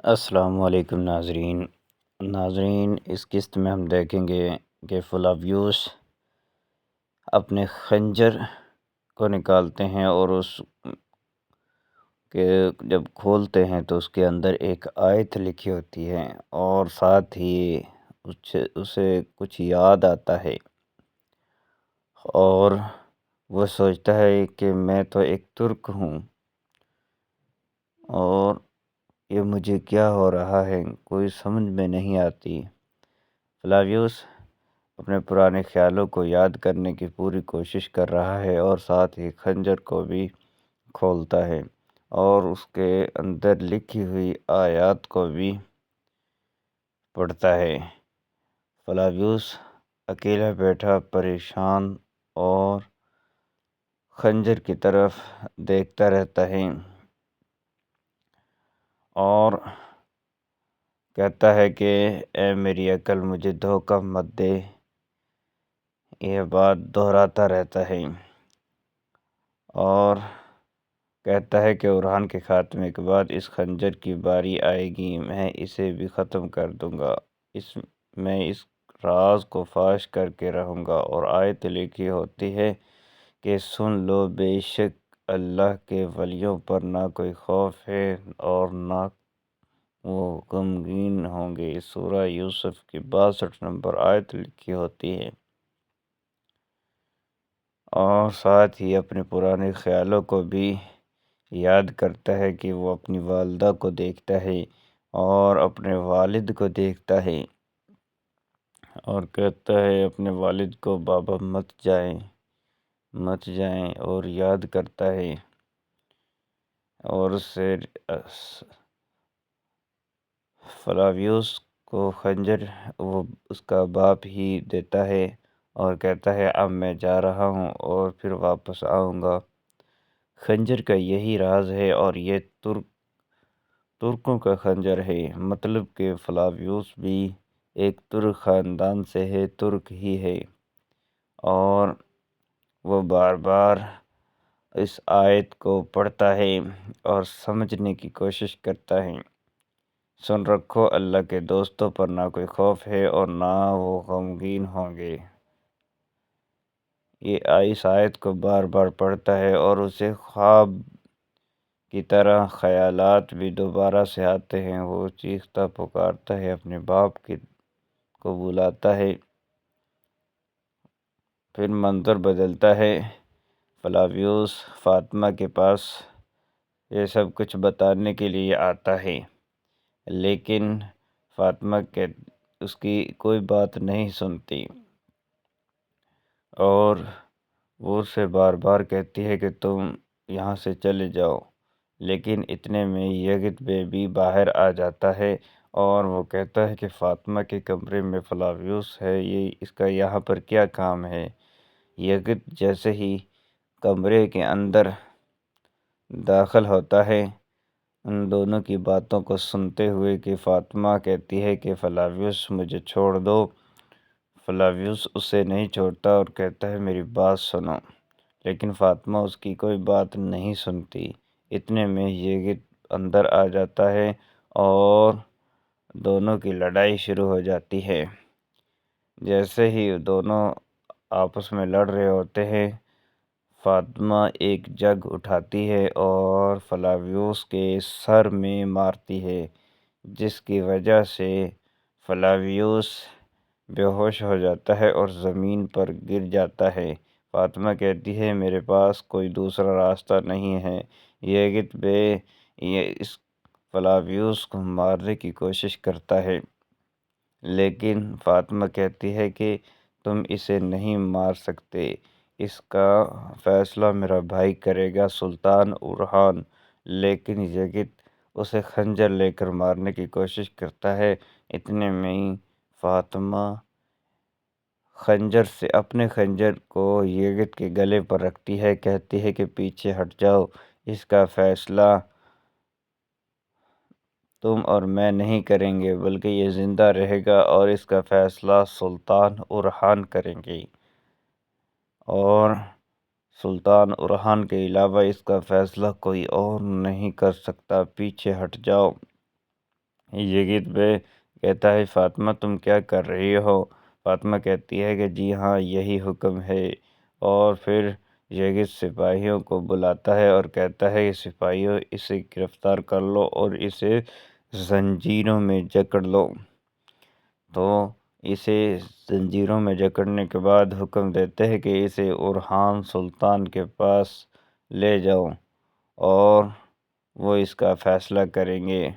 السلام علیکم ناظرین، اس قسط میں ہم دیکھیں گے کہ فلاویوس اپنے خنجر کو نکالتے ہیں اور اس کے جب کھولتے ہیں تو اس کے اندر ایک آیت لکھی ہوتی ہے اور ساتھ ہی اسے کچھ یاد آتا ہے اور وہ سوچتا ہے کہ میں تو ایک ترک ہوں اور یہ مجھے کیا ہو رہا ہے، کوئی سمجھ میں نہیں آتی۔ فلاویوس اپنے پرانے خیالوں کو یاد کرنے کی پوری کوشش کر رہا ہے اور ساتھ ہی خنجر کو بھی کھولتا ہے اور اس کے اندر لکھی ہوئی آیات کو بھی پڑھتا ہے۔ فلاویوس اکیلا بیٹھا پریشان اور خنجر کی طرف دیکھتا رہتا ہے اور کہتا ہے کہ اے میری عقل، مجھے دھوکہ مت دے۔ یہ بات دہراتا رہتا ہے اور کہتا ہے کہ اورہان کے خاتمے کے بعد اس خنجر کی باری آئے گی، میں اسے بھی ختم کر دوں گا، میں اس راز کو فاش کر کے رہوں گا۔ اور آیت لکھی ہوتی ہے کہ سن لو، بے شک اللہ کے ولیوں پر نہ کوئی خوف ہے اور نہ وہ غمگین ہوں گے۔ سورہ یوسف کی 62 نمبر آیت لکھی ہوتی ہے اور ساتھ ہی اپنے پرانے خیالوں کو بھی یاد کرتا ہے کہ وہ اپنی والدہ کو دیکھتا ہے اور اپنے والد کو دیکھتا ہے اور کہتا ہے اپنے والد کو بابا مت جائیں اور یاد کرتا ہے اور اسے فلاویوس کو خنجر وہ اس کا باپ ہی دیتا ہے اور کہتا ہے اب میں جا رہا ہوں اور پھر واپس آؤں گا۔ خنجر کا یہی راز ہے اور یہ ترکوں کا خنجر ہے، مطلب کہ فلاویوس بھی ایک ترک خاندان سے ہے، ترک ہی ہے اور وہ بار بار اس آیت کو پڑھتا ہے اور سمجھنے کی کوشش کرتا ہے۔ سن رکھو، اللہ کے دوستوں پر نہ کوئی خوف ہے اور نہ وہ غمگین ہوں گے۔ یہ اس آیت کو بار بار پڑھتا ہے اور اسے خواب کی طرح خیالات بھی دوبارہ سے آتے ہیں۔ وہ چیختا پکارتا ہے، اپنے باپ کو بلاتا ہے۔ پھر منظر بدلتا ہے، فلاویوس فاطمہ کے پاس یہ سب کچھ بتانے کے لیے آتا ہے، لیکن فاطمہ اس کی کوئی بات نہیں سنتی اور وہ اسے بار بار کہتی ہے کہ تم یہاں سے چلے جاؤ، لیکن اتنے میں یگت بیبی باہر آ جاتا ہے اور وہ کہتا ہے کہ فاطمہ کے کمرے میں فلاویوس ہے، اس کا یہاں پر کیا کام ہے؟ یگت جیسے ہی کمرے کے اندر داخل ہوتا ہے، ان دونوں کی باتوں کو سنتے ہوئے کہ فاطمہ کہتی ہے کہ فلاویوس مجھے چھوڑ دو، فلاویوس اسے نہیں چھوڑتا اور کہتا ہے میری بات سنو، لیکن فاطمہ اس کی کوئی بات نہیں سنتی۔ اتنے میں یگت اندر آ جاتا ہے اور دونوں کی لڑائی شروع ہو جاتی ہے۔ جیسے ہی دونوں آپس میں لڑ رہے ہوتے ہیں، فاطمہ ایک جگ اٹھاتی ہے اور فلاویوس کے سر میں مارتی ہے، جس کی وجہ سے فلاویوس بے ہوش ہو جاتا ہے اور زمین پر گر جاتا ہے۔ فاطمہ کہتی ہے میرے پاس کوئی دوسرا راستہ نہیں ہے۔ یگت اس فلاویوس کو مارنے کی کوشش کرتا ہے، لیکن فاطمہ کہتی ہے کہ تم اسے نہیں مار سکتے، اس کا فیصلہ میرا بھائی کرے گا، سلطان اورہان۔ لیکن یگت اسے خنجر لے کر مارنے کی کوشش کرتا ہے۔ اتنے میں فاطمہ اپنے خنجر کو یگت کے گلے پر رکھتی ہے، کہتی ہے کہ پیچھے ہٹ جاؤ، اس کا فیصلہ تم اور میں نہیں کریں گے، بلکہ یہ زندہ رہے گا اور اس کا فیصلہ سلطان اورہان کریں گے، اور سلطان اورہان کے علاوہ اس کا فیصلہ کوئی اور نہیں کر سکتا، پیچھے ہٹ جاؤ۔ یزید بے کہتا ہے فاطمہ تم کیا کر رہی ہو؟ فاطمہ کہتی ہے کہ جی ہاں یہی حکم ہے، اور پھر یزید سپاہیوں کو بلاتا ہے اور کہتا ہے کہ سپاہیوں اسے گرفتار کر لو اور اسے زنجیروں میں جکڑ لو۔ تو اسے زنجیروں میں جکڑنے کے بعد حکم دیتے ہیں کہ اسے اورحان سلطان کے پاس لے جاؤ اور وہ اس کا فیصلہ کریں گے۔